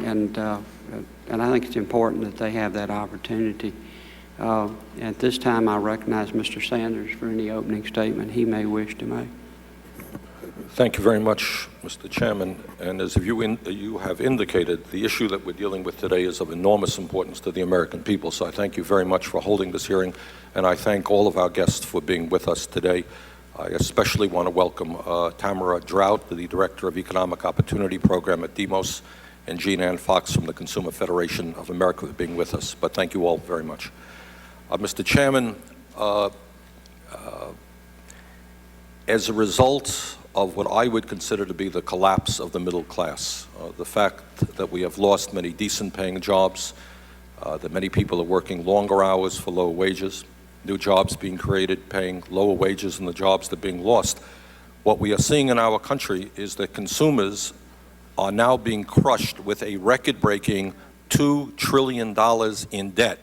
and I think it's important that they have that opportunity. At this time, I recognize Mr. Sanders for any opening statement he may wish to make. Thank you very much, Mr. Chairman. And as you have indicated, the issue that we're dealing with today is of enormous importance to the American people. So I thank you very much for holding this hearing, and I thank all of our guests for being with us today. I especially want to welcome Tamara Drought, the Director of Economic Opportunity Program at Demos, and Jean Ann Fox from the Consumer Federation of America for being with us. But thank you all very much. Mr. Chairman, as a result of what I would consider to be the collapse of the middle class, the fact that we have lost many decent paying jobs, that many people are working longer hours for lower wages, new jobs being created paying lower wages than the jobs that are being lost. What we are seeing in our country is that consumers are now being crushed with a record-breaking $2 trillion in debt,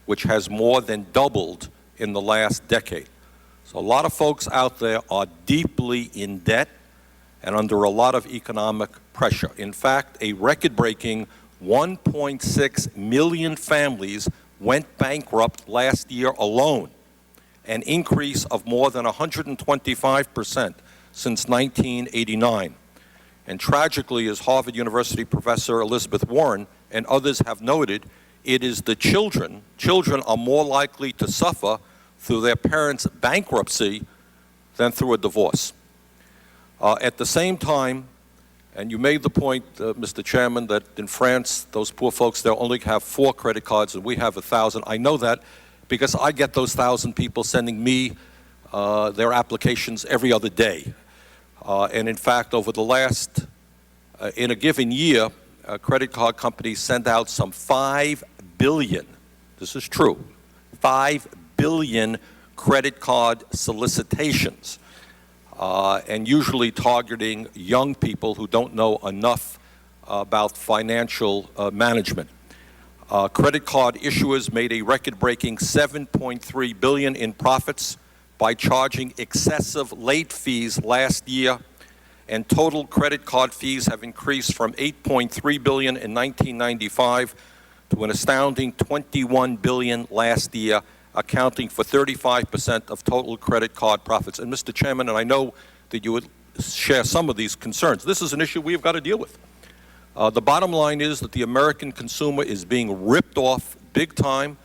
which has more than doubled in the last decade. So a lot of folks out there are deeply in debt and under a lot of economic pressure. In fact, a record-breaking 1.6 million families went bankrupt last year alone, an increase of more than 125% since 1989. And tragically, as Harvard University professor Elizabeth Warren and others have noted, it is the children are more likely to suffer through their parents' bankruptcy than through a divorce. At the same time, and you made the point, Mr. Chairman, that in France, those poor folks, they'll only have 4 credit cards and we have 1,000. I know that because I get those 1,000 people sending me their applications every other day. And in fact, over the last, in a given year, credit card companies send out some 5 billion, this is true, 5 billion credit card solicitations, and usually targeting young people who don't know enough about financial management. Credit card issuers made a record-breaking $7.3 billion in profits by charging excessive late fees last year, and total credit card fees have increased from $8.3 billion in 1995 to an astounding $21 billion last year, accounting for 35% of total credit card profits. And Mr. Chairman, and I know that you would share some of these concerns, this is an issue we've got to deal with. The bottom line is that the American consumer is being ripped off big time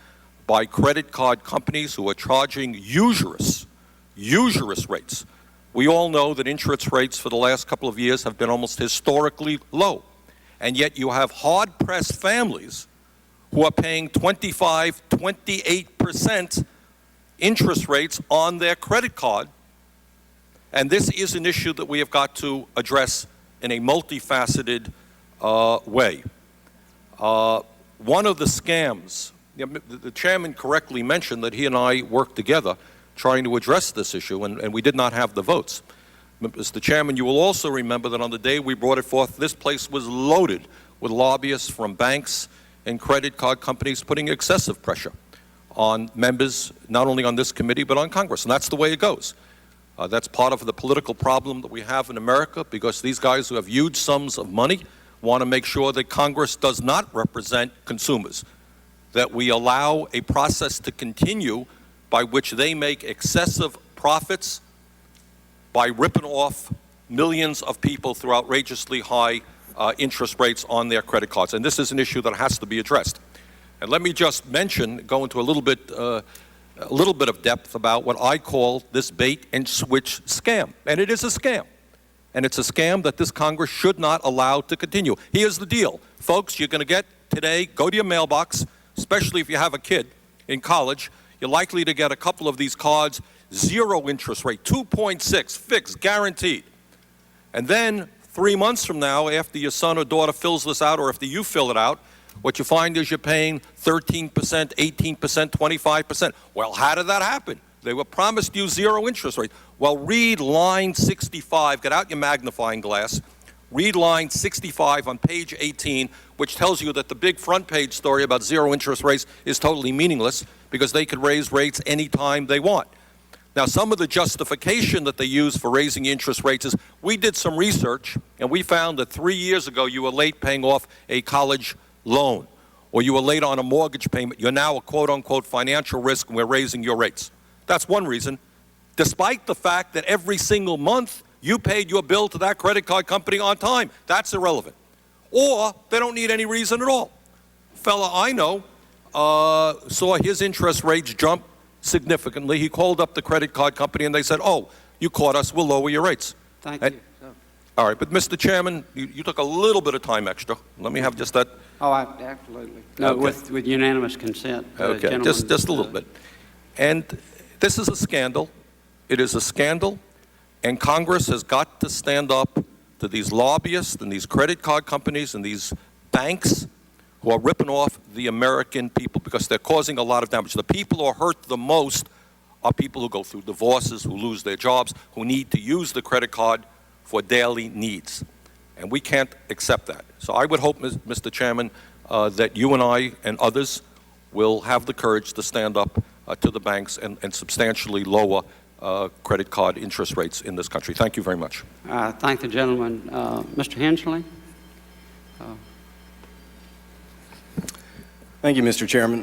by credit card companies who are charging usurious rates. We all know that interest rates for the last couple of years have been almost historically low. And yet you have hard-pressed families who are paying 25, 28% interest rates on their credit card. And this is an issue that we have got to address in a multifaceted way. One of the scams, the chairman correctly mentioned that he and I worked together trying to address this issue, and we did not have the votes. Mr. Chairman, you will also remember that on the day we brought it forth, this place was loaded with lobbyists from banks and credit card companies putting excessive pressure on members, not only on this committee, but on Congress. And that's the way it goes. That's part of the political problem that we have in America, because these guys who have huge sums of money want to make sure that Congress does not represent consumers, that we allow a process to continue by which they make excessive profits by ripping off millions of people through outrageously high interest rates on their credit cards. And this is an issue that has to be addressed. And let me just mention, go into a little bit of depth about what I call this bait and switch scam. And it is a scam. And it's a scam that this Congress should not allow to continue. Here's the deal. Folks, you're going to get today, go to your mailbox, especially if you have a kid in college, you're likely to get a couple of these cards, 0 interest rate, 2.6, fixed, guaranteed. And then 3 months from now, after your son or daughter fills this out, or after you fill it out, what you find is you're paying 13%, 18%, 25%. Well, how did that happen? They were promised you 0 interest rate. Well, read line 65, get out your magnifying glass, read line 65 on page 18, which tells you that the big front page story about 0 interest rates is totally meaningless because they could raise rates anytime they want. Now, some of the justification that they use for raising interest rates is, we did some research, and we found that 3 years ago you were late paying off a college loan, or you were late on a mortgage payment. You're now a quote-unquote financial risk, and we're raising your rates. That's one reason, despite the fact that every single month you paid your bill to that credit card company on time. That's irrelevant. Or they don't need any reason at all. Fella I know saw his interest rates jump significantly. He called up the credit card company and they said, oh, you caught us, we'll lower your rates. Thank And- you. All right, but Mr. Chairman, you took a little bit of time extra. Let me have just that. Oh, absolutely. No, Okay. with unanimous consent. Okay, gentlemen, just a little bit. And this is a scandal. It is a scandal, and Congress has got to stand up to these lobbyists and these credit card companies and these banks who are ripping off the American people because they're causing a lot of damage. The people who are hurt the most are people who go through divorces, who lose their jobs, who need to use the credit card for daily needs. And we can't accept that. So I would hope, Mr. Chairman, that you and I and others will have the courage to stand up to the banks and substantially lower credit card interest rates in this country. Thank you very much. Thank the gentleman. Mr. Hensley? Thank you, Mr. Chairman.